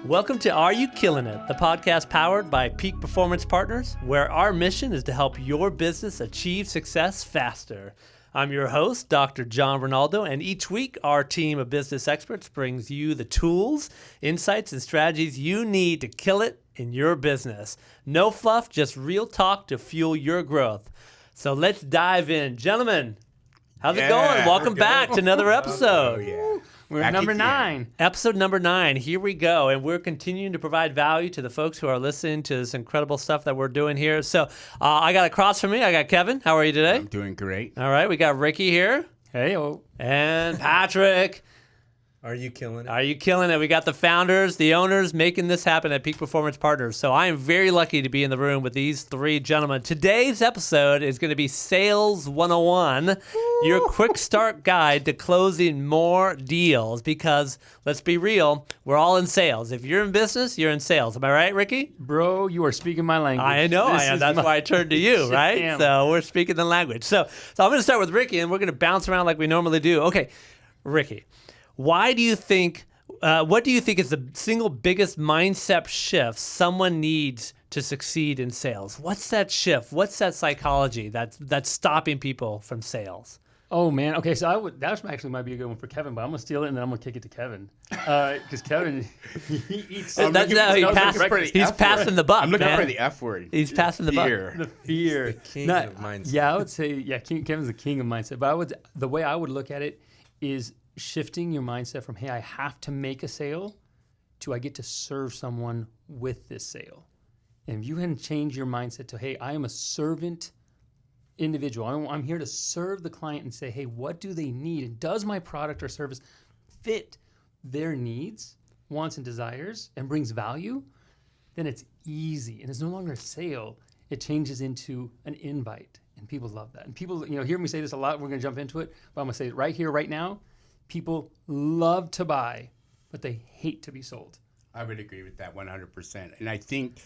Welcome to Are You Killing It, the podcast powered by Peak Performance Partners, where our mission is to help your business achieve success faster. I'm your host, Dr. John Ronaldo, and each week our team of business experts brings you the tools, insights, and strategies you need to kill it in your business. No fluff, just real talk to fuel your growth. So let's dive in. Gentlemen, how's it going? Welcome back to another episode. We're at number 9. Episode number 9. Here we go. And we're continuing to provide value to the folks who are listening to this incredible stuff that we're doing here. So I got across from me, I got Kevin. How are you today? I'm doing great. All right. We got Ricky here. Hey, and Patrick. Are you killing it? Are you killing it? We got the founders, the owners making this happen at Peak Performance Partners. So I am very lucky to be in the room with these three gentlemen. Today's episode is going to be Sales 101, your quick start guide to closing more deals. Because let's be real, we're all in sales. If you're in business, you're in sales. Am I right, Ricky? Bro, you are speaking my language. I know I am. That's why I turned to you, right? So we're speaking the language. So I'm going to start with Ricky, and we're going to bounce around like we normally do. Okay, Ricky. What do you think is the single biggest mindset shift someone needs to succeed in sales? What's that shift? What's that psychology that's stopping people from sales? Oh man, okay, so that actually might be a good one for Kevin, but I'm gonna steal it and then I'm gonna kick it to Kevin, because Kevin he eats. That's how he's passing the buck. I'm looking man. for the F word. He's passing the buck. The fear. He's the king of mindset. Yeah, I would say Kevin's the king of mindset. But the way I would look at it is shifting your mindset from, hey, I have to make a sale, to I get to serve someone with this sale. And if you can change your mindset to, hey, I am a servant individual. I'm here to serve the client and say, hey, what do they need? And does my product or service fit their needs, wants, and desires, and brings value? Then it's easy. And it's no longer a sale. It changes into an invite. And people love that. And people, hear me say this a lot. We're going to jump into it. But I'm going to say it right here, right now. People love to buy, but they hate to be sold. I would agree with that 100%. And I think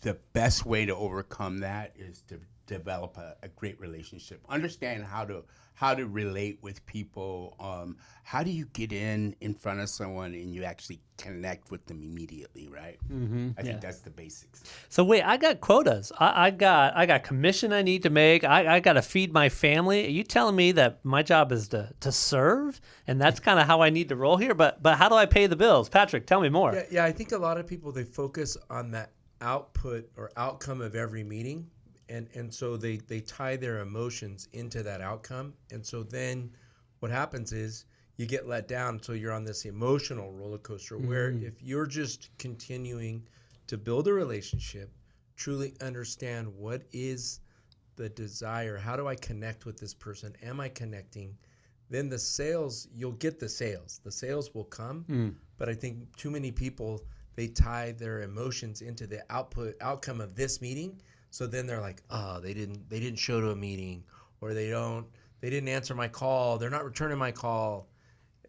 the best way to overcome that is to develop a great relationship. Understand how to relate with people. How do you get in front of someone and you actually connect with them immediately, right? Mm-hmm. I think that's the basics. So wait, I got quotas. I got commission I need to make. I got to feed my family. Are you telling me that my job is to serve, and that's kind of how I need to roll here? But how do I pay the bills? Patrick, tell me more. Yeah, I think a lot of people, they focus on that output or outcome of every meeting. And so they tie their emotions into that outcome. And so then what happens is you get let down. So you're on this emotional roller coaster where if you're just continuing to build a relationship, truly understand what is the desire, how do I connect with this person, am I connecting, then the sales, you'll get the sales. The sales will come. But I think too many people, they tie their emotions into the outcome of this meeting. So then they're like, oh, they didn't show to a meeting, or they didn't answer my call, they're not returning my call,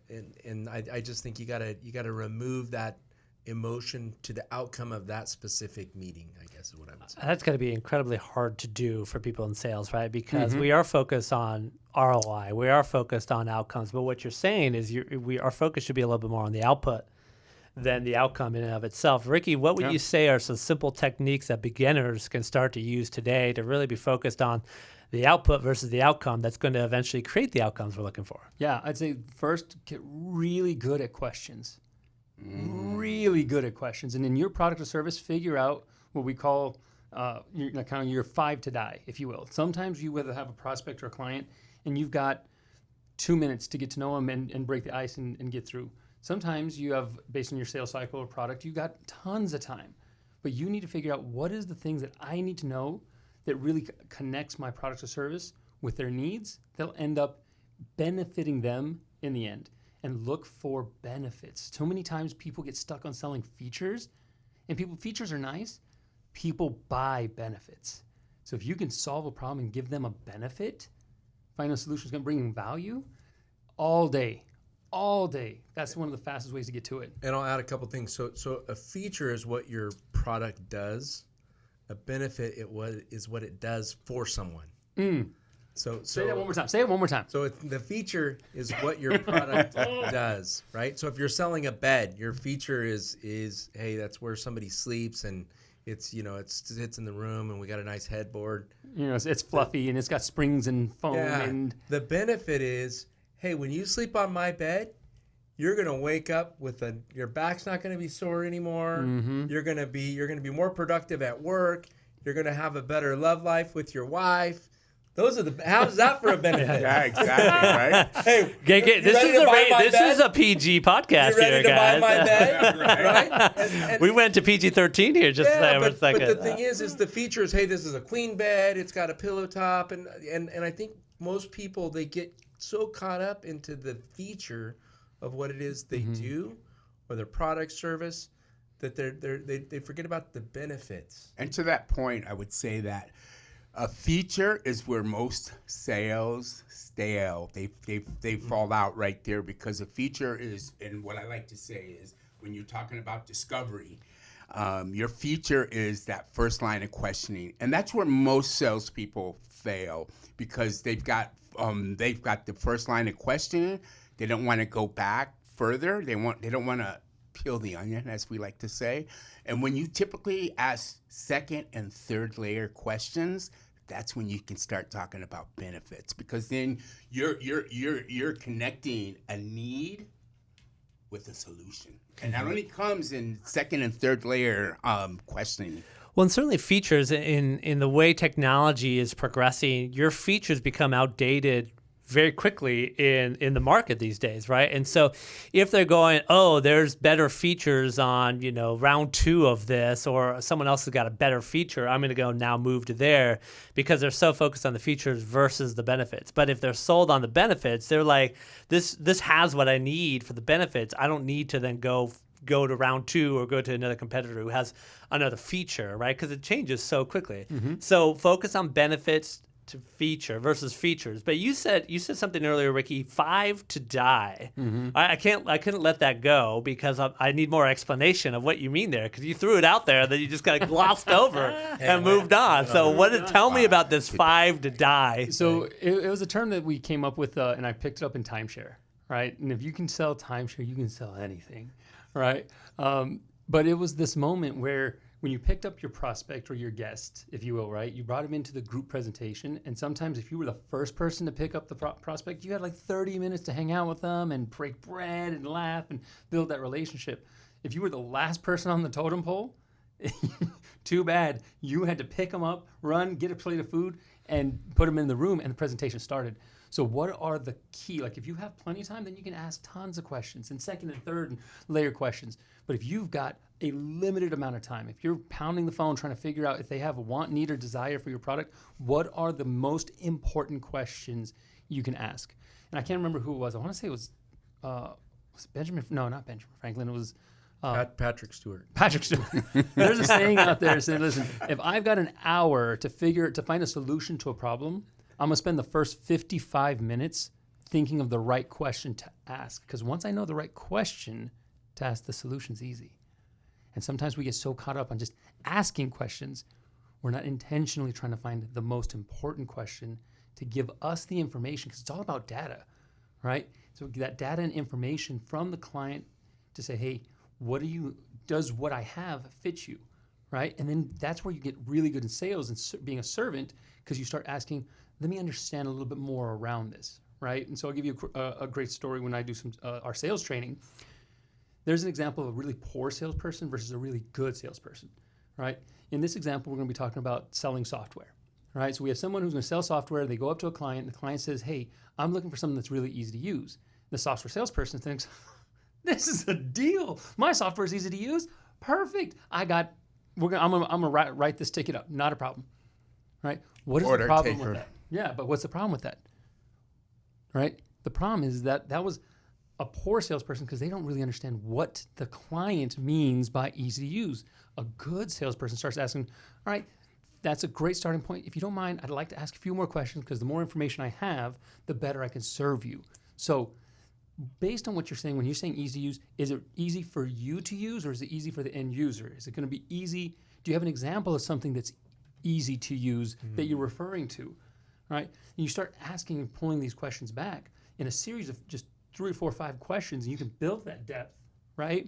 and I just think you gotta remove that emotion to the outcome of that specific meeting, I guess is what I would say. That's got to be incredibly hard to do for people in sales, right? Because we are focused on ROI, we are focused on outcomes, but what you're saying is our focus should be a little bit more on the output than the outcome in and of itself. Ricky, what would you say are some simple techniques that beginners can start to use today to really be focused on the output versus the outcome that's going to eventually create the outcomes we're looking for? Yeah, I'd say first, get really good at questions. Really good at questions. And in your product or service, figure out what we call your 5 to die, if you will. Sometimes you whether have a prospect or a client, and you've got 2 minutes to get to know them and break the ice and get through. Sometimes you have, based on your sales cycle or product, you got tons of time. But you need to figure out what is the things that I need to know that really connects my product or service with their needs. They'll end up benefiting them in the end. And look for benefits. So many times people get stuck on selling features, and features are nice. People buy benefits. So if you can solve a problem and give them a benefit, find a solution that's going to bring them value all day. That's one of the fastest ways to get to it. And I'll add a couple things. So a feature is what your product does. A benefit is what it does for someone. So Say that one more time. Say it one more time. So the feature is what your product does, right? So if you're selling a bed, your feature is hey, that's where somebody sleeps, and it's it sits in the room, and we got a nice headboard. It's fluffy and it's got springs and foam. Yeah. And The benefit is, hey, when you sleep on my bed, you're gonna wake up with your back's not gonna be sore anymore. Mm-hmm. You're gonna be more productive at work. You're gonna have a better love life with your wife. How's that for a benefit? Yeah, exactly, right? Hey, This is a PG podcast you ready here, to guys. buy my bed? right? And We went to PG-13 here just for a but second. the thing is the feature is, hey, this is a queen bed. It's got a pillow top, and I think most people, they get so caught up into the feature of what it is they do, or their product service, that they forget about the benefits. And to that point, I would say that a feature is where most sales stale. They fall out right there, because a feature is, and what I like to say is, when you're talking about discovery, your feature is that first line of questioning, and that's where most salespeople fail, because they've got the first line of questioning. They don't want to go back further. They don't want to peel the onion, as we like to say. And when you typically ask second and third layer questions, that's when you can start talking about benefits, because then you're connecting a need with a solution, and that only comes in second and third layer questioning. Well, and certainly features in the way technology is progressing, your features become outdated very quickly in the market these days, right? And so if they're going, oh, there's better features on, round 2 of this, or someone else has got a better feature, I'm going to go now move to there, because they're so focused on the features versus the benefits. But if they're sold on the benefits, they're like, this has what I need for the benefits. I don't need to then go to round 2 or go to another competitor who has another feature, right? Because it changes so quickly. So focus on benefits to feature versus features. But you said something earlier, Ricky, 5 to die. I couldn't let that go, because I need more explanation of what you mean there, because you threw it out there that you just kind of glossed over and moved on. So tell me about this 5 to die. So it was a term that we came up with, and I picked it up in timeshare, right? And if you can sell timeshare, you can sell anything, right? But it was this moment where, when you picked up your prospect or your guest, if you will, right, you brought him into the group presentation, and sometimes if you were the first person to pick up the prospect, you had like 30 minutes to hang out with them and break bread and laugh and build that relationship. If you were the last person on the totem pole, too bad. You had to pick them up, run, get a plate of food, and put them in the room, and the presentation started. So what are the key? Like, if you have plenty of time, then you can ask tons of questions, and second and third layer questions. But if you've got a limited amount of time, if you're pounding the phone trying to figure out if they have a want, need, or desire for your product, what are the most important questions you can ask? And I can't remember who it was. I want to say it was Benjamin. No, not Benjamin Franklin. It was Patrick Stewart. Patrick Stewart. There's a saying out there saying, listen, if I've got an hour to find a solution to a problem, I'm going to spend the first 55 minutes thinking of the right question to ask. Because once I know the right question to ask, the solution's easy. And sometimes we get so caught up on just asking questions, we're not intentionally trying to find the most important question to give us the information, because it's all about data, right? So that data and information from the client to say, hey, does what I have fit you, right? And then that's where you get really good in sales and being a servant, because you start asking, let me understand a little bit more around this, right? And so I'll give you a great story. When I do our sales training, there's an example of a really poor salesperson versus a really good salesperson, right? In this example, we're going to be talking about selling software, right? So we have someone who's going to sell software. They go up to a client, and the client says, hey, I'm looking for something that's really easy to use. The software salesperson thinks, this is a deal. My software is easy to use. Perfect. I'm gonna write this ticket up. Not a problem, right? What is the problem with that? Yeah, but what's the problem with that, right? The problem is that was a poor salesperson, because they don't really understand what the client means by easy to use. A good salesperson starts asking, all right, that's a great starting point. If you don't mind, I'd like to ask a few more questions, because the more information I have, the better I can serve you. So based on what you're saying, when you're saying easy to use, is it easy for you to use, or is it easy for the end user? Is it going to be easy? Do you have an example of something that's easy to use that you're referring to, right? And you start asking and pulling these questions back in a series of just 3 or 4 or 5 questions, and you can build that depth, right?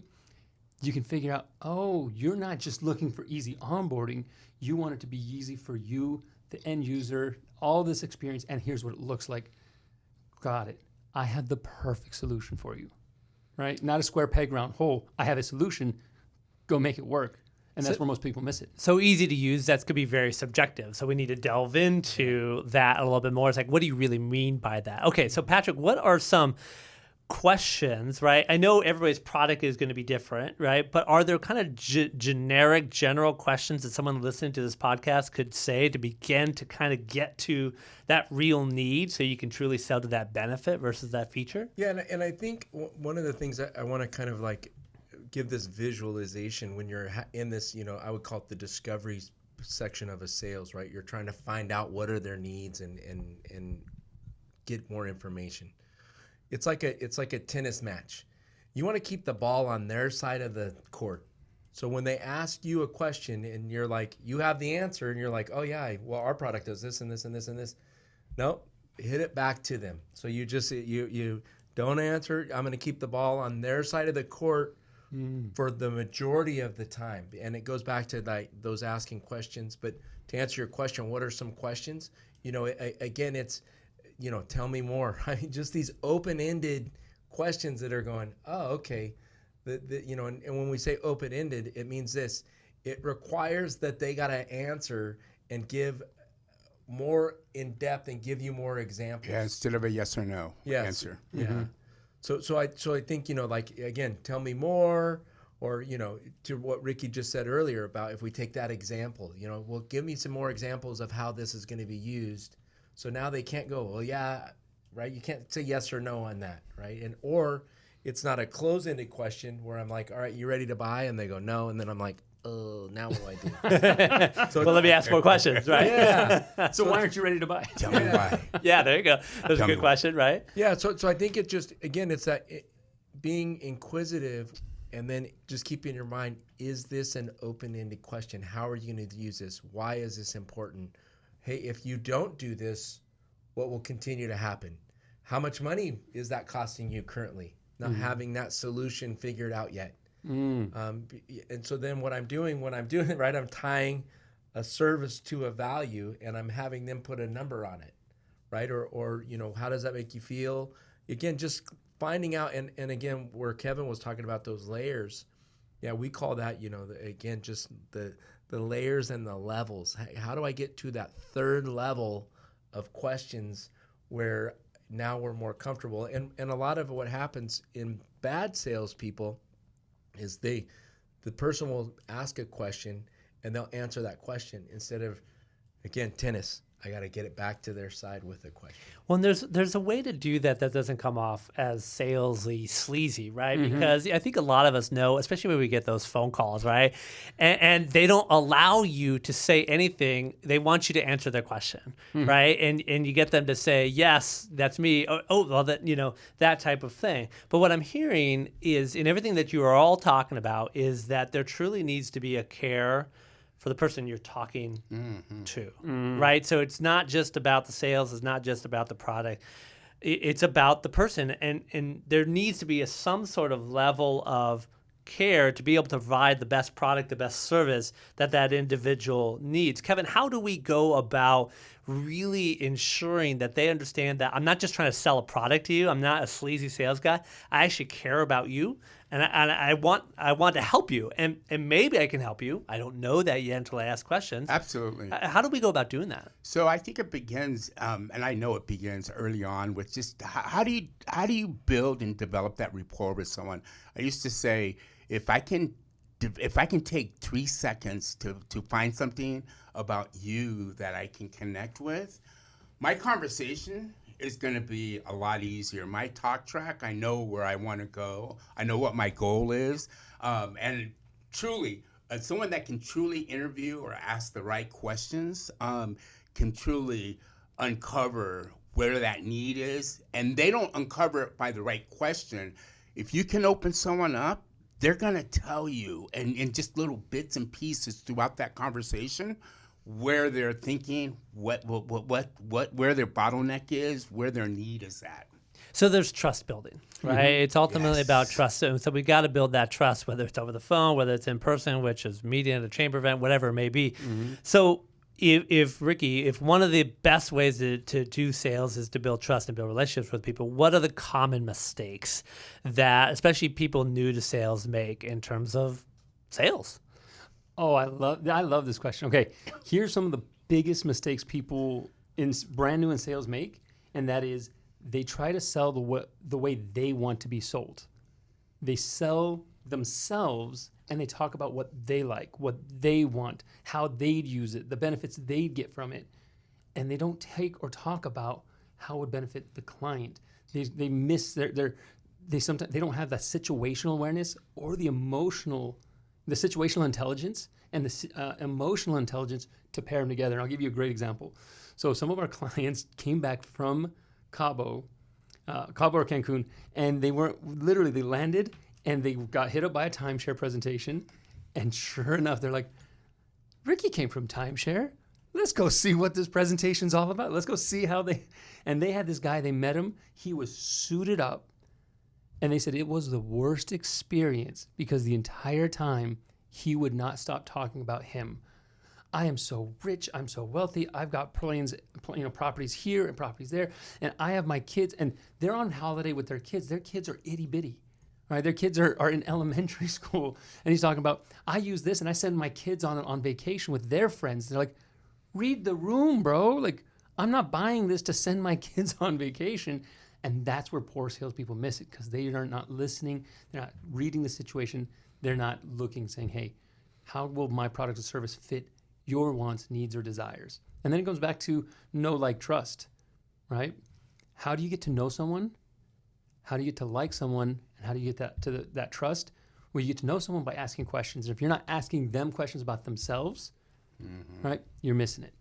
You can figure out, oh, you're not just looking for easy onboarding. You want it to be easy for you, the end user, all this experience, and here's what it looks like. Got it. I have the perfect solution for you, right? Not a square peg round hole. I have a solution. Go make it work. And that's where most people miss it. So easy to use, that's going to be very subjective. So we need to delve into that a little bit more. It's like, what do you really mean by that? Okay, so Patrick, what are some questions, right? I know everybody's product is going to be different, right? But are there kind of generic, general questions that someone listening to this podcast could say to begin to kind of get to that real need so you can truly sell to that benefit versus that feature? Yeah, and I think one of the things I want to kind of like give this visualization when you're in this, I would call it the discovery section of a sales, right? You're trying to find out what are their needs and get more information. It's like a tennis match. You want to keep the ball on their side of the court. So when they ask you a question and you're like, you have the answer and you're like, oh yeah, well our product does this and this and this and this. No, hit it back to them. So you just you don't answer. I'm going to keep the ball on their side of the court for the majority of the time. And it goes back to like those asking questions. But to answer your question, what are some questions? Again, it's tell me more. I mean, just these open-ended questions that are going, oh, okay. And when we say open-ended, it means this. It requires that they got to answer and give more in depth and give you more examples. Yeah, instead of a yes or no answer. Yeah. Mm-hmm. So I think, like, again, tell me more, or, to what Ricky just said earlier about if we take that example, well, give me some more examples of how this is going to be used. So now they can't go, well, yeah, right? You can't say yes or no on that, right? Or it's not a close-ended question where I'm like, all right, you ready to buy? And they go, no. And then I'm like, oh, now what do I do? So well, let me ask more questions, right? Yeah. So why aren't you ready to buy? Tell me why. Yeah, there you go. That's a good question, right? Yeah, so I think it just, again, it's that being inquisitive and then just keep in your mind, is this an open-ended question? How are you going to use this? Why is this important? Hey, if you don't do this, what will continue to happen? How much money is that costing you currently? Not having that solution figured out yet. And so then what I'm doing, right, I'm tying a service to a value and I'm having them put a number on it, right? Or how does that make you feel? Again, just finding out, and again, where Kevin was talking about those layers, yeah, we call that, again, just the layers and the levels. How do I get to that third level of questions where now we're more comfortable? And a lot of what happens in bad salespeople is the person will ask a question and they'll answer that question instead of, again, tennis. I got to get it back to their side with a question. Well, there's a way to do that doesn't come off as salesy, sleazy, right? Because I think a lot of us know, especially when we get those phone calls, right? And they don't allow you to say anything. They want you to answer their question, right? And you get them to say, yes, that's me. Oh, well, that type of thing. But what I'm hearing is, in everything that you are all talking about, is that there truly needs to be a care for the person you're talking to, right? So it's not just about the sales, it's not just about the product, it's about the person, and there needs to be some sort of level of care to be able to provide the best product, the best service that individual needs. Kevin, how do we go about really ensuring that they understand that I'm not just trying to sell a product to you, I'm not a sleazy sales guy, I actually care about you, and I want to help you, and maybe I can help you. I don't know that yet until I ask questions. Absolutely. How do we go about doing that? So I think it begins, and I know it begins early on with just how do you build and develop that rapport with someone? I used to say, if I can take 3 seconds to find something about you that I can connect with, my conversation is going to be a lot easier. My talk track, I know where I want to go. I know what my goal is. And truly, someone that can truly interview or ask the right questions can truly uncover where that need is. And they don't uncover it by the right question. If you can open someone up, they're going to tell you, and in just little bits and pieces throughout that conversation, where they're thinking, where their bottleneck is, where their need is at. So there's trust building, right? It's ultimately about trust. So we got to build that trust, whether it's over the phone, whether it's in person, which is meeting at a chamber event, whatever it may be. So if Ricky, if one of the best ways to do sales is to build trust and build relationships with people, what are the common mistakes that especially people new to sales make in terms of sales? Oh, I love this question. Okay, here's some of the biggest mistakes people brand new in sales make, and that is they try to sell the way they want to be sold. They sell themselves and they talk about what they like, what they want, how they'd use it, the benefits they'd get from it. And they don't take or talk about how it would benefit the client. They miss they sometimes they don't have that situational awareness or the situational intelligence and the emotional intelligence to pair them together. And I'll give you a great example. So some of our clients came back from Cabo or Cancun, and they landed and they got hit up by a timeshare presentation. And sure enough, they're like, Ricky came from timeshare. Let's go see what this presentation's all about. Let's go see and they had this guy, they met him. He was suited up. And they said it was the worst experience because the entire time he would not stop talking about him. I am so rich. I'm so wealthy. I've got properties here and properties there. And I have my kids, and they're on holiday with their kids. Their kids are itty bitty, right? Their kids are in elementary school. And he's talking about, I use this and I send my kids on vacation with their friends. They're like, read the room, bro. Like, I'm not buying this to send my kids on vacation. And that's where poor salespeople miss it because they are not listening. They're not reading the situation. They're not looking, saying, hey, how will my product or service fit your wants, needs, or desires? And then it goes back to know, like, trust, right? How do you get to know someone? How do you get to like someone? And how do you get that trust? Well, you get to know someone by asking questions. And if you're not asking them questions about themselves, right, you're missing it.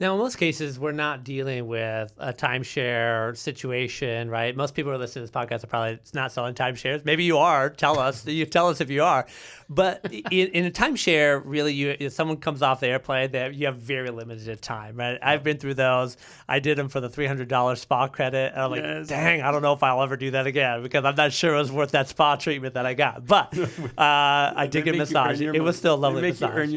Now, in most cases, we're not dealing with a timeshare situation, right? Most people who are listening to this podcast are probably not selling timeshares. Maybe you are. Tell us. You tell us if you are. But in a timeshare, really, if someone comes off the airplane, you have very limited time, right? I've been through those. I did them for the $300 spa credit. And I'm like, dang, I don't know if I'll ever do that again because I'm not sure it was worth that spa treatment that I got. But I did get a massage. It was still a lovely massage.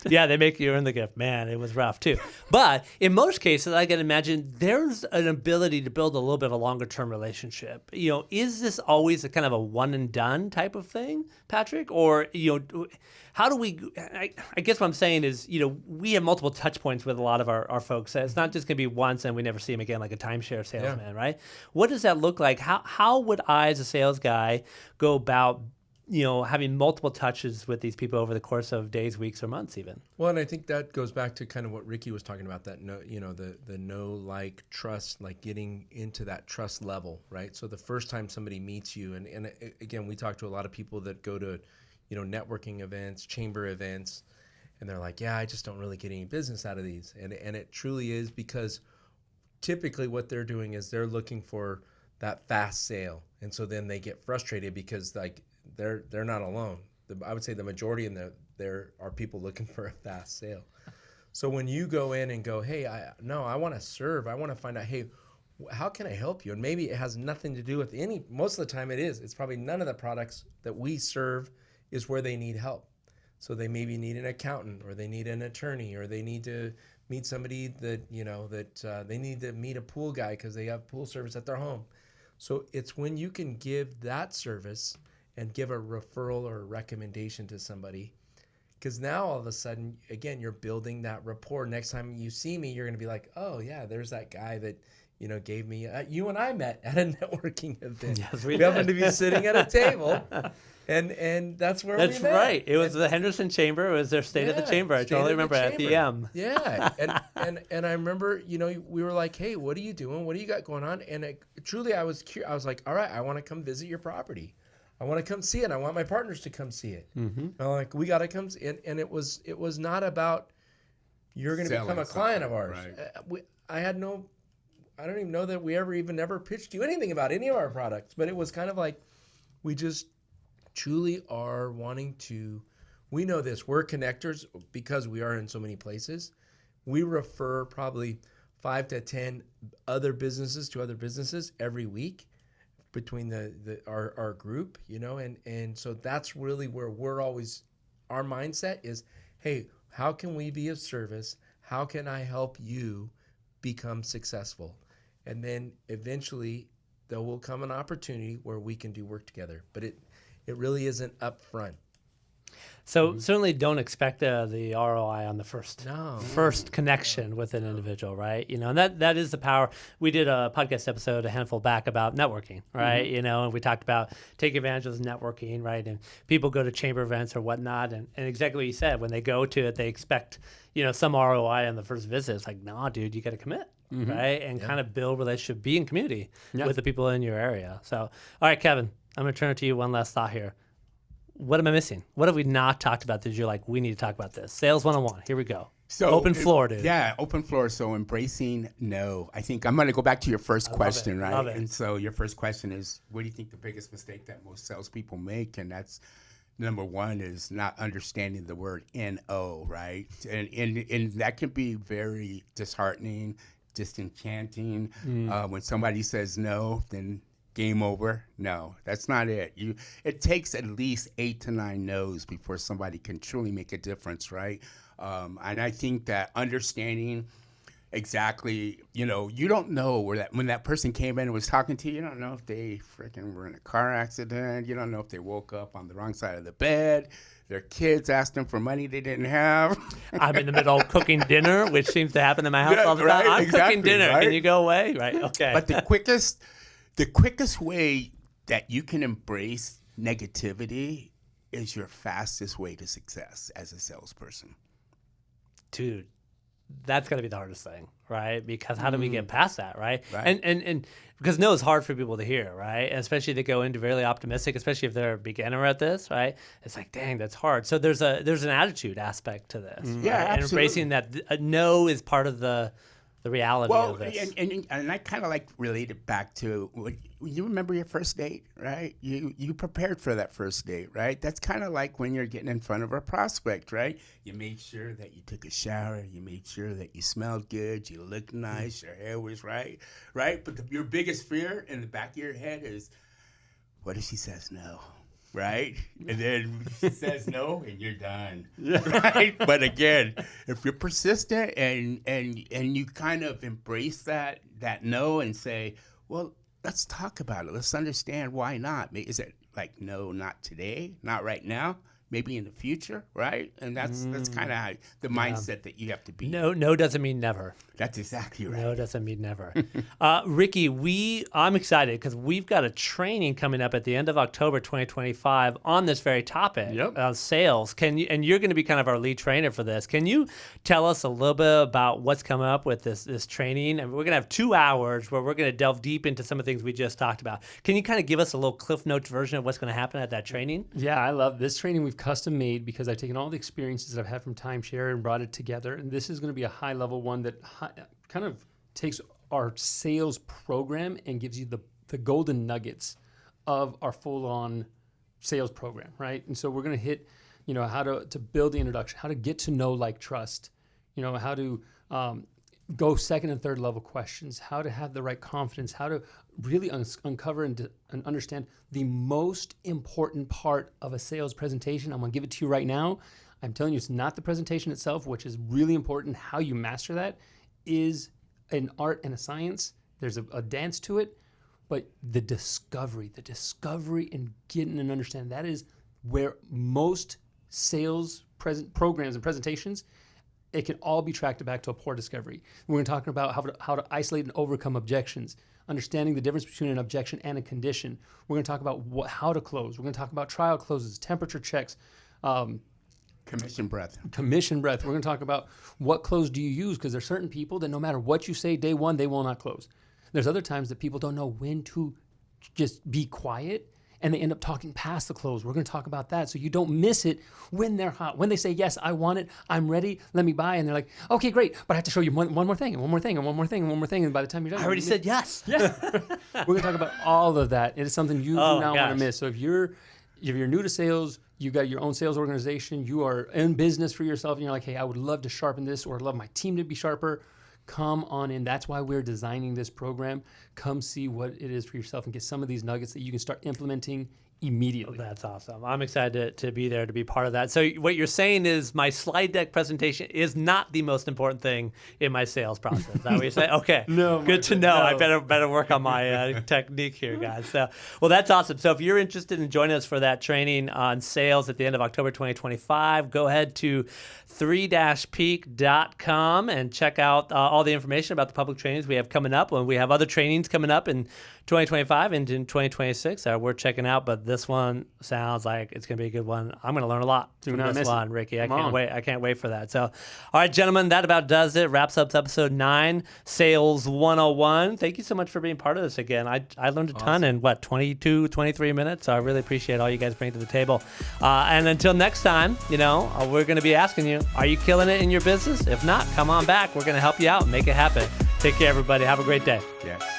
Yeah, they make you earn the gift. Man, it was rough too. But in most cases, I can imagine there's an ability to build a little bit of a longer term relationship. Is this always a kind of a one and done type of thing, Patrick? Or, how do we, I guess what I'm saying is, we have multiple touch points with a lot of our folks. It's not just going to be once and we never see them again like a timeshare salesman, right? What does that look like? How would I, as a sales guy, go about having multiple touches with these people over the course of days, weeks, or months even? Well, and I think that goes back to kind of what Ricky was talking about, that the know, like, trust, like getting into that trust level, right? So the first time somebody meets you, and again, we talk to a lot of people that go to, networking events, chamber events, and they're like, yeah, I just don't really get any business out of these. And it truly is because typically what they're doing is they're looking for that fast sale. And so then they get frustrated because they're not alone. I would say the majority there are people looking for a fast sale. So when you go in and go, hey, I want to serve. I want to find out, hey, how can I help you? And maybe it has nothing to do with most of the time it is. It's probably none of the products that we serve is where they need help. So they maybe need an accountant, or they need an attorney, or they need to meet somebody that they need to meet a pool guy because they have pool service at their home. So it's when you can give that service and give a referral or a recommendation to somebody, because now all of a sudden, again, you're building that rapport. Next time you see me, you're going to be like, oh yeah, there's that guy that gave me. You and I met at a networking event. Yes, we happened to be sitting at a table, and that's where we met. That's right. It was the Henderson Chamber. It was their State of the Chamber. I totally remember at the M. Yeah, and I remember, we were like, hey, what are you doing? What do you got going on? And truly, I was curious. I was like, all right, I want to come visit your property. I want to come see it. I want my partners to come see it. Mm-hmm. I'm like, we got to come see it. And it was not about you're going to become a client of ours. Right. I don't even know that we ever pitched you anything about any of our products. But it was kind of like we just truly are wanting to we know this. We're connectors because we are in so many places. We refer probably 5 to 10 other businesses to other businesses every week between our group, and so that's really where we're always, our mindset is, hey, how can we be of service? How can I help you become successful? And then eventually there will come an opportunity where we can do work together, but it really isn't upfront. So certainly don't expect the ROI on the first connection with an individual, right? And that is the power. We did a podcast episode a handful back about networking, right? And we talked about take advantage of networking, right? And people go to chamber events or whatnot, and exactly what you said, when they go to it, they expect some ROI on the first visit. It's like, nah, dude, you got to commit. Right? And kind of build relationship, be in community with the people in your area. So, all right, Kevin, I'm going to turn it to you. One last thought here. What am I missing? What have we not talked about that you're like, we need to talk about this? Sales 101. Here we go. So open floor, dude. Yeah, open floor. So embracing no. I think I'm going to go back to your first question, right? Love it. And so your first question is, what do you think the biggest mistake that most salespeople make? And that's number one is not understanding the word no, right? And that can be very disheartening, disenchanting. When somebody says no, then game over. No, that's not it. It takes at least 8 to 9 no's before somebody can truly make a difference, right? And I think that understanding exactly, you don't know when that person came in and was talking to you, you don't know if they freaking were in a car accident. You don't know if they woke up on the wrong side of the bed. Their kids asked them for money they didn't have. I'm in the middle of cooking dinner, which seems to happen in my house all the time. I'm cooking dinner. Right? Can you go away? Right. Okay. But the quickest way that you can embrace negativity is your fastest way to success as a salesperson. Dude, that's going to be the hardest thing, right? Because how do we get past that, right? And because no is hard for people to hear, right? And especially they go into really optimistic, especially if they're a beginner at this, right? It's like, dang, that's hard. So there's an attitude aspect to this, yeah, right? And embracing that a no is part of the reality of this. And I kind of like relate it back to you remember your first date, right? You prepared for that first date, right? That's kind of like when you're getting in front of a prospect, right? You made sure that you took a shower, you made sure that you smelled good, you looked nice, your hair was right? But your biggest fear in the back of your head is, what if she says no? Right? And then she says no and you're done. Right? But again, if you're persistent and you kind of embrace that no and say, well, let's talk about it. Let's understand why not. Is it like, no, not today, not right now, maybe in the future, right? And that's kind of the mindset that you have to be. No doesn't mean never. That's exactly right. No doesn't mean never. Ricky, I'm excited because we've got a training coming up at the end of October 2025 on this very topic, sales. And you're going to be kind of our lead trainer for this. Can you tell us a little bit about what's coming up with this training? And we're going to have 2 hours where we're going to delve deep into some of the things we just talked about. Can you kind of give us a little Cliff Notes version of what's going to happen at that training? Yeah, I love this training. We've custom made because I've taken all the experiences that I've had from timeshare and brought it together. And this is going to be a high level one that kind of takes our sales program and gives you the golden nuggets of our full on sales program, right? And so we're going to hit, how to build the introduction, how to get to know, like, trust, how to go second and third level questions, how to have the right confidence, how to really uncover and understand the most important part of a sales presentation. I'm going to give it to you right now. I'm telling you, it's not the presentation itself, which is really important. How you master that is an art and a science. There's a dance to it, but the discovery and getting and understanding, that is where most sales programs and presentations, it can all be tracked back to a poor discovery. We're going to talk about how to isolate and overcome objections, understanding the difference between an objection and a condition. We're going to talk about how to close. We're going to talk about trial closes, temperature checks, commission breath. We're going to talk about what close do you use, because there's certain people that no matter what you say day one, they will not close. There's other times that people don't know when to just be quiet and they end up talking past the close. We're going to talk about that so you don't miss it when they're hot. When they say, yes, I want it, I'm ready, let me buy. And they're like, okay, great, but I have to show you one more thing and one more thing and one more thing and one more thing. And by the time you're done, I already said yes. Yeah. We're going to talk about all of that. It is something you do not want to miss. So if you're new to sales, you got your own sales organization, you are in business for yourself, and you're like, hey, I would love to sharpen this, or I'd love my team to be sharper, come on in. That's why we're designing this program. Come see what it is for yourself and get some of these nuggets that you can start implementing immediately. That's awesome. I'm excited to be there, to be part of that. So what you're saying is my slide deck presentation is not the most important thing in my sales process. Is that what you're saying? Okay. No, good to know. I better work on my technique here, guys. So, well, that's awesome. So if you're interested in joining us for that training on sales at the end of October 2025, go ahead to 3-peak.com and check out all the information about the public trainings we have coming up. When we have other trainings coming up in 2025 and in 2026 we're checking out, but this one sounds like it's going to be a good one. I'm going to learn a lot from this one, Ricky. I can't wait for that. So, all right, gentlemen, that about does it. Wraps up episode 9, Sales 101. Thank you so much for being part of this again. I learned a ton in 22, 23 minutes. So I really appreciate all you guys bring to the table. And until next time, we're going to be asking you, are you killing it in your business? If not, come on back. We're going to help you out and make it happen. Take care, everybody. Have a great day. Yes.